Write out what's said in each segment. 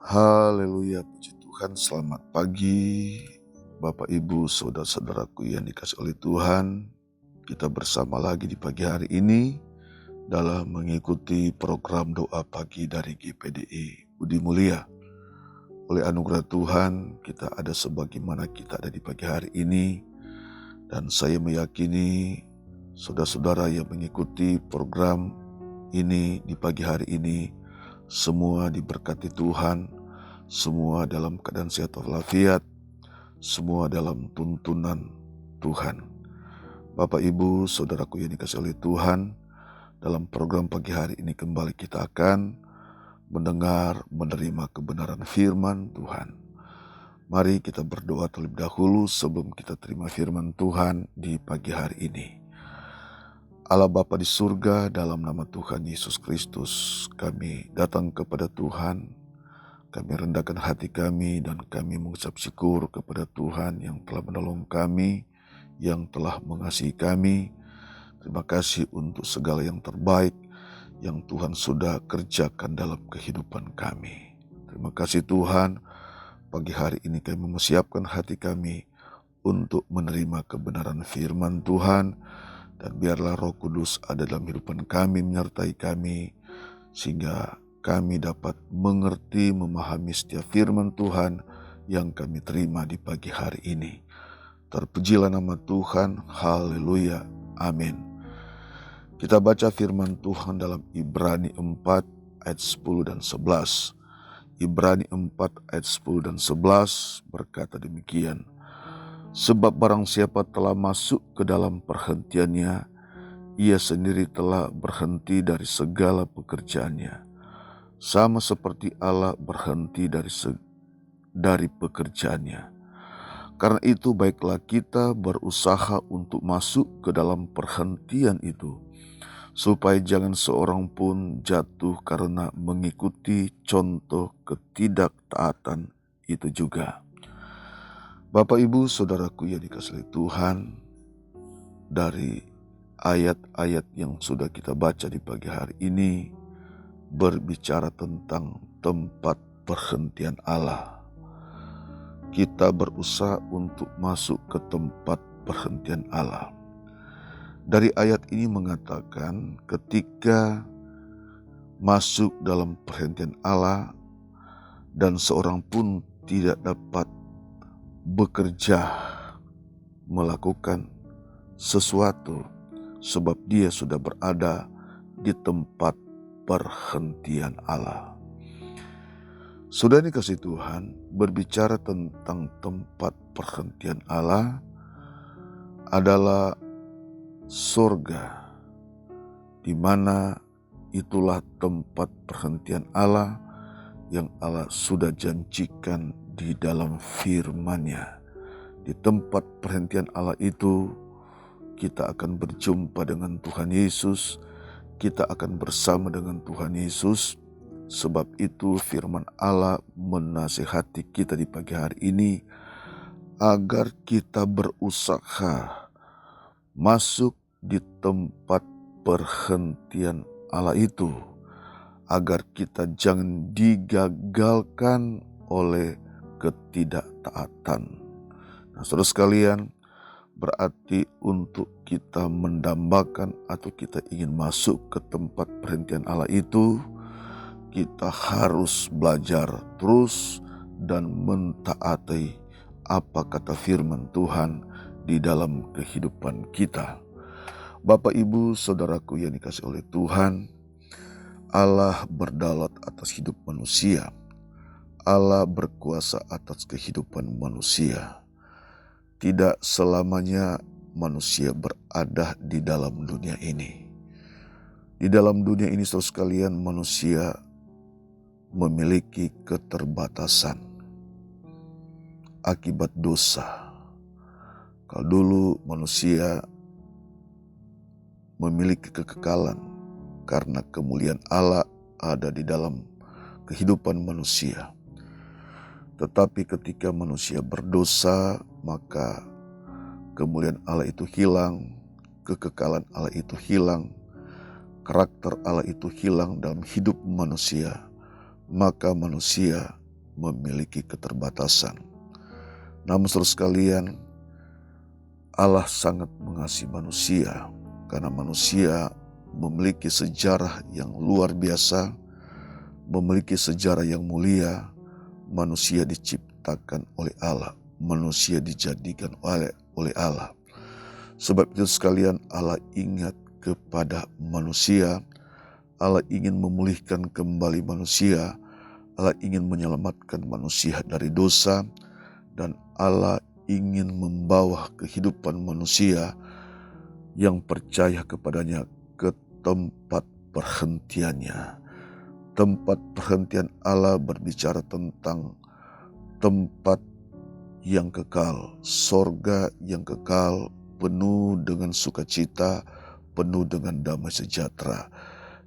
Haleluya, puji Tuhan. Selamat pagi Bapak Ibu saudara-saudaraku yang dikasihi oleh Tuhan. Kita bersama lagi di pagi hari ini dalam mengikuti program doa pagi dari GPDI Budi Mulia. Oleh anugerah Tuhan kita ada sebagaimana kita ada di pagi hari ini. Dan saya meyakini saudara-saudara yang mengikuti program ini di pagi hari ini semua diberkati Tuhan, semua dalam keadaan sehat walafiat, semua dalam tuntunan Tuhan. Bapak Ibu saudaraku yang dikasihi oleh Tuhan, dalam program pagi hari ini kembali kita akan menerima kebenaran firman Tuhan. Mari kita berdoa terlebih dahulu sebelum kita terima firman Tuhan di pagi hari ini. Allah Bapa di surga, dalam nama Tuhan Yesus Kristus, kami datang kepada Tuhan. Kami rendahkan hati kami dan kami mengucap syukur kepada Tuhan yang telah menolong kami, yang telah mengasihi kami. Terima kasih untuk segala yang terbaik yang Tuhan sudah kerjakan dalam kehidupan kami. Terima kasih Tuhan, pagi hari ini kami mempersiapkan hati kami untuk menerima kebenaran firman Tuhan. Dan biarlah Roh Kudus ada dalam kehidupan kami, menyertai kami, sehingga kami dapat mengerti, memahami setiap firman Tuhan yang kami terima di pagi hari ini. Terpujilah nama Tuhan, haleluya, amin. Kita baca firman Tuhan dalam Ibrani 4 ayat 10 dan 11. Ibrani 4 ayat 10 dan 11 berkata demikian. Sebab barang siapa telah masuk ke dalam perhentiannya, ia sendiri telah berhenti dari segala pekerjaannya. Sama seperti Allah berhenti dari pekerjaannya. Karena itu baiklah kita berusaha untuk masuk ke dalam perhentian itu, supaya jangan seorang pun jatuh karena mengikuti contoh ketidaktaatan itu juga. Bapak Ibu saudaraku yang dikasihi Tuhan, dari ayat-ayat yang sudah kita baca di pagi hari ini berbicara tentang tempat perhentian Allah. Kita berusaha untuk masuk ke tempat perhentian Allah. Dari ayat ini mengatakan ketika masuk dalam perhentian Allah dan seorang pun tidak dapat bekerja, melakukan sesuatu sebab dia sudah berada di tempat perhentian Allah. Sudah dikasih Tuhan, berbicara tentang tempat perhentian Allah adalah surga, di mana itulah tempat perhentian Allah yang Allah sudah janjikan di dalam firman-Nya. Di tempat perhentian Allah itu kita akan berjumpa dengan Tuhan Yesus, kita akan bersama dengan Tuhan Yesus. Sebab itu firman Allah menasihati kita di pagi hari ini agar kita berusaha masuk di tempat perhentian Allah itu, agar kita jangan digagalkan oleh ketidaktaatan. Nah, saudara sekalian, berarti untuk kita mendambakan atau kita ingin masuk ke tempat perhentian Allah itu, kita harus belajar terus dan mentaati apa kata firman Tuhan di dalam kehidupan kita. Bapak Ibu saudaraku yang dikasihi oleh Tuhan, Allah berdaulat atas hidup manusia. Allah berkuasa atas kehidupan manusia. Tidak selamanya manusia berada di dalam dunia ini. Di dalam dunia ini saudara sekalian, manusia memiliki keterbatasan akibat dosa. Kalau dulu manusia memiliki kekekalan karena kemuliaan Allah ada di dalam kehidupan manusia. Tetapi ketika manusia berdosa, maka kemuliaan Allah itu hilang, kekekalan Allah itu hilang, karakter Allah itu hilang dalam hidup manusia. Maka manusia memiliki keterbatasan. Namun saudara sekalian, Allah sangat mengasihi manusia karena manusia memiliki sejarah yang luar biasa, memiliki sejarah yang mulia. Manusia diciptakan oleh Allah, manusia dijadikan oleh Allah. Sebab itu sekalian, Allah ingat kepada manusia, Allah ingin memulihkan kembali manusia, Allah ingin menyelamatkan manusia dari dosa, dan Allah ingin membawa kehidupan manusia yang percaya kepadanya ke tempat perhentiannya. Tempat perhentian Allah berbicara tentang tempat yang kekal, sorga yang kekal, penuh dengan sukacita, penuh dengan damai sejahtera.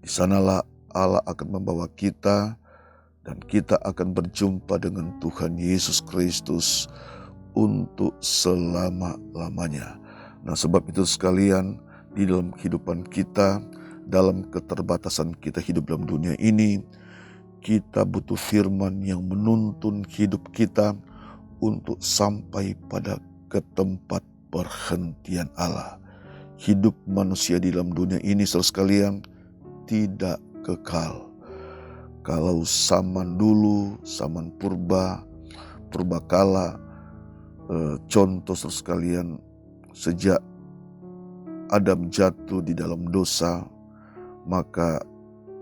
Di sanalah Allah akan membawa kita, dan kita akan berjumpa dengan Tuhan Yesus Kristus untuk selama-lamanya. Nah, sebab itu sekalian, di dalam kehidupan kita, dalam keterbatasan kita hidup dalam dunia ini, kita butuh firman yang menuntun hidup kita untuk sampai pada ke tempat perhentian Allah. Hidup manusia di dalam dunia ini, saudara sekalian, tidak kekal. Kalau zaman dulu, zaman purbakala, contoh saudara sekalian, sejak Adam jatuh di dalam dosa, maka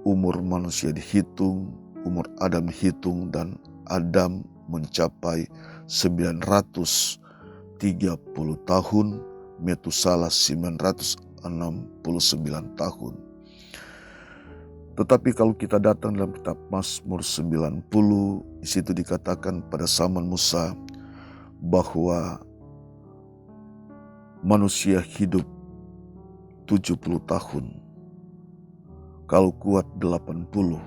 umur manusia dihitung, umur Adam dihitung, dan Adam mencapai 930 tahun, Metusala 969 tahun. Tetapi kalau kita datang dalam kitab Mazmur 90, di situ dikatakan pada zaman Musa bahwa manusia hidup 70 tahun. Kalau kuat 80,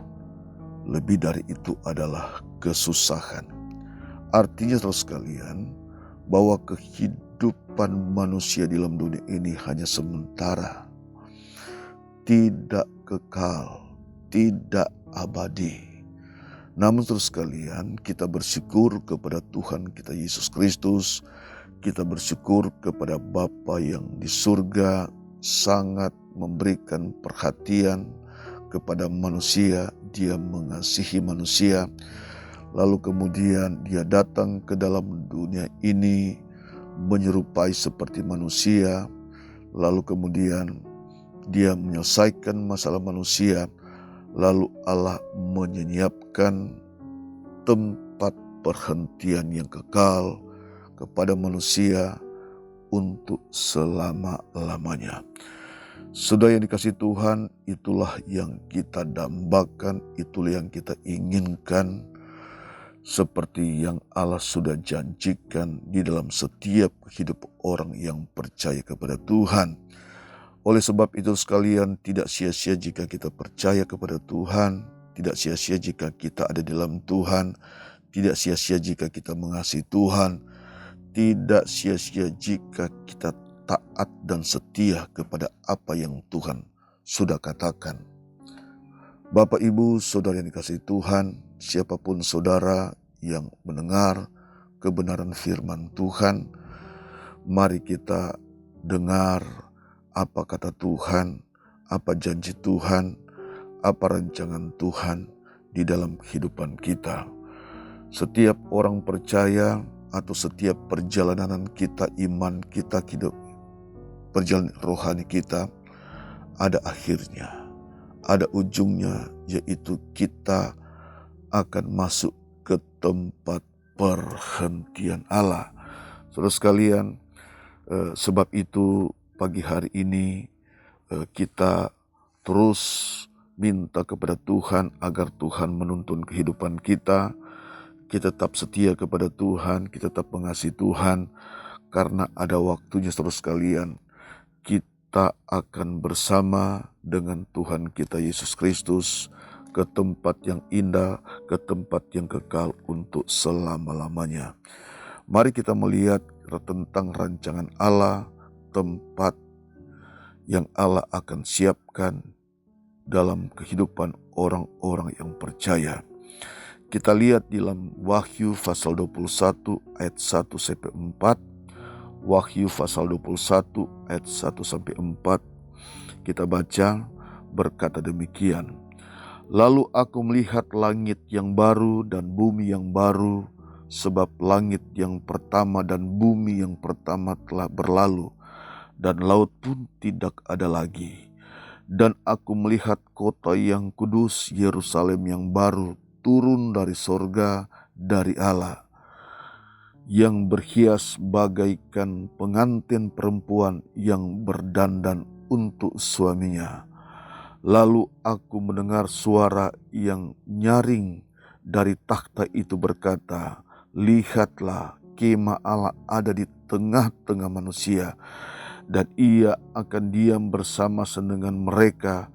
lebih dari itu adalah kesusahan. Artinya saudara sekalian, bahwa kehidupan manusia di dalam dunia ini hanya sementara, tidak kekal, tidak abadi. Namun saudara sekalian, kita bersyukur kepada Tuhan kita Yesus Kristus, kita bersyukur kepada Bapa yang di surga, sangat memberikan perhatian kepada manusia. Dia mengasihi manusia, lalu kemudian dia datang ke dalam dunia ini menyerupai seperti manusia, lalu kemudian dia menyelesaikan masalah manusia, lalu Allah menyiapkan tempat perhentian yang kekal kepada manusia untuk selama-lamanya. Saudara yang dikasihi Tuhan, itulah yang kita dambakan, itulah yang kita inginkan, seperti yang Allah sudah janjikan di dalam setiap hidup orang yang percaya kepada Tuhan. Oleh sebab itu sekalian, tidak sia-sia jika kita percaya kepada Tuhan, tidak sia-sia jika kita ada di dalam Tuhan, tidak sia-sia jika kita mengasihi Tuhan, tidak sia-sia jika kita taat dan setia kepada apa yang Tuhan sudah katakan. Bapak, Ibu, Saudara yang dikasihi Tuhan, siapapun saudara yang mendengar kebenaran firman Tuhan, mari kita dengar apa kata Tuhan, apa janji Tuhan, apa rancangan Tuhan di dalam kehidupan kita. Setiap orang percaya atau setiap perjalanan kita, iman kita, hidup, perjalanan rohani kita, ada akhirnya, ada ujungnya, yaitu kita akan masuk ke tempat perhentian Allah. Saudara sekalian, sebab itu pagi hari ini kita terus minta kepada Tuhan agar Tuhan menuntun kehidupan kita. Kita tetap setia kepada Tuhan, kita tetap mengasihi Tuhan, karena ada waktunya saudara sekalian, kita akan bersama dengan Tuhan kita Yesus Kristus ke tempat yang indah, ke tempat yang kekal untuk selama-lamanya. Mari kita melihat tentang rancangan Allah, tempat yang Allah akan siapkan dalam kehidupan orang-orang yang percaya. Kita lihat di dalam Wahyu pasal 21 ayat 1-4. Wahyu pasal 21 ayat 1-4. Kita baca berkata demikian. Lalu aku melihat langit yang baru dan bumi yang baru, sebab langit yang pertama dan bumi yang pertama telah berlalu, dan laut pun tidak ada lagi. Dan aku melihat kota yang kudus, Yerusalem yang baru, turun dari sorga dari Allah, yang berhias bagaikan pengantin perempuan yang berdandan untuk suaminya. Lalu aku mendengar suara yang nyaring dari takhta itu berkata, lihatlah, kemah Allah ada di tengah-tengah manusia, dan ia akan diam bersama dengan mereka.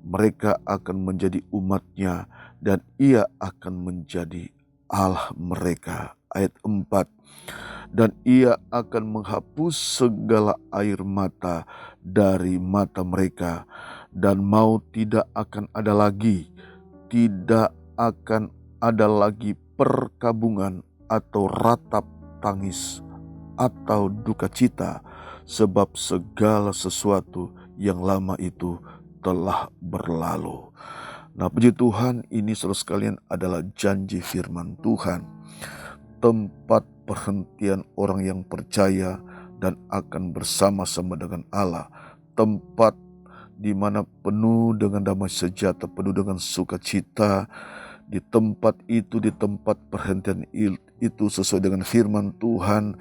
Mereka akan menjadi umatnya, dan ia akan menjadi Allah mereka. Ayat 4. Dan ia akan menghapus segala air mata dari mata mereka, dan maut tidak akan ada lagi. Tidak akan ada lagi perkabungan atau ratap tangis atau duka cita, sebab segala sesuatu yang lama itu telah berlalu. Nah, puji Tuhan, ini saudara sekalian adalah janji firman Tuhan, tempat perhentian orang yang percaya dan akan bersama-sama dengan Allah, tempat di mana penuh dengan damai sejahtera, penuh dengan sukacita. Di tempat itu, di tempat perhentian itu, sesuai dengan firman Tuhan,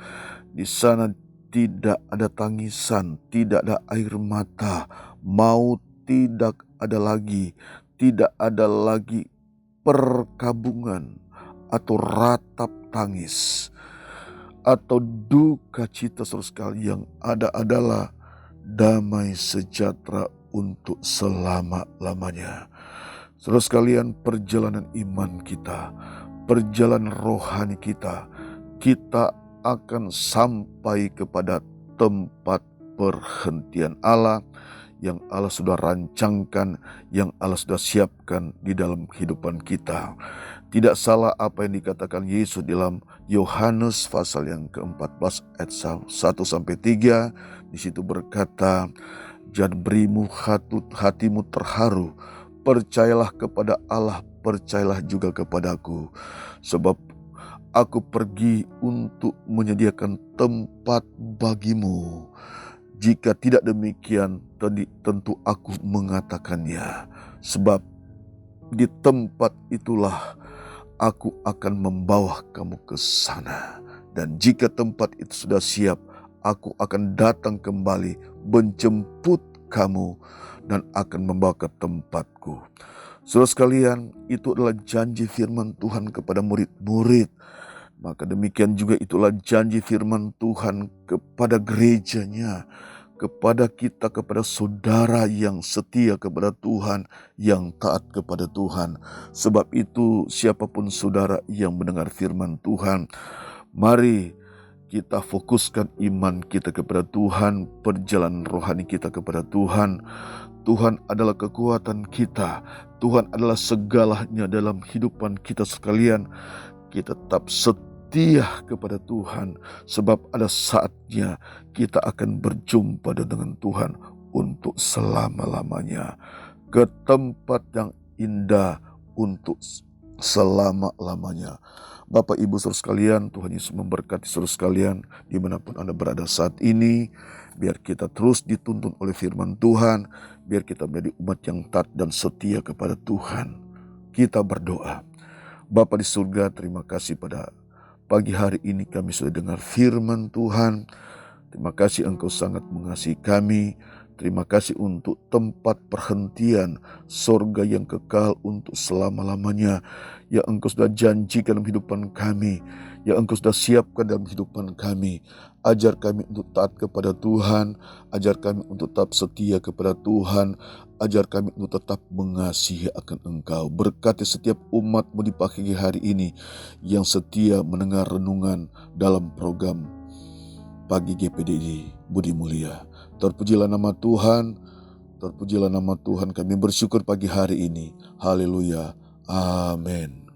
di sana tidak ada tangisan, tidak ada air mata, maut tidak ada lagi, tidak ada lagi perkabungan atau ratap tangis atau duka cita. Saudara sekalian, yang ada adalah damai sejahtera untuk selama-lamanya. Saudara sekalian, perjalanan iman kita, perjalanan rohani kita akan sampai kepada tempat perhentian Allah yang Allah sudah rancangkan, yang Allah sudah siapkan di dalam kehidupan kita. Tidak salah apa yang dikatakan Yesus dalam Yohanes pasal yang ke-14 ayat 1-3. Di situ berkata, jangan berimu hatimu terharu, percayalah kepada Allah, percayalah juga kepadaku, sebab aku pergi untuk menyediakan tempat bagimu. Jika tidak demikian, tentu aku mengatakannya, sebab di tempat itulah aku akan membawa kamu ke sana. Dan jika tempat itu sudah siap, aku akan datang kembali menjemput kamu dan akan membawa ke tempatku. Saudara sekalian, itu adalah janji firman Tuhan kepada murid-murid. Maka demikian juga itulah janji firman Tuhan kepada gerejanya, kepada kita, kepada saudara yang setia kepada Tuhan, yang taat kepada Tuhan. Sebab itu, siapapun saudara yang mendengar firman Tuhan, mari kita fokuskan iman kita kepada Tuhan, perjalanan rohani kita kepada Tuhan. Tuhan adalah kekuatan kita, Tuhan adalah segalanya dalam kehidupan kita sekalian. Kita tetap setia kepada Tuhan, sebab ada saatnya kita akan berjumpa dengan Tuhan untuk selama-lamanya, ke tempat yang indah untuk selama-lamanya. Bapak Ibu saudara sekalian, Tuhan Yesus memberkati saudara sekalian dimanapun Anda berada saat ini. Biar kita terus dituntun oleh firman Tuhan, biar kita menjadi umat yang taat dan setia kepada Tuhan. Kita berdoa. Bapa di surga, terima kasih pada pagi hari ini kami sudah dengar firman Tuhan. Terima kasih Engkau sangat mengasihi kami. Terima kasih untuk tempat perhentian sorga yang kekal untuk selama-lamanya, yang Engkau sudah janjikan dalam kehidupan kami, yang Engkau sudah siapkan dalam kehidupan kami. Ajar kami untuk taat kepada Tuhan, ajar kami untuk tetap setia kepada Tuhan, ajar kami untuk tetap mengasihi akan Engkau. Berkati setiap umat-Mu di pagi hari ini yang setia mendengar renungan dalam program Pagi GPDI Budi Mulia. Terpujilah nama Tuhan, terpujilah nama Tuhan. Kami bersyukur pagi hari ini. Haleluya. Amin.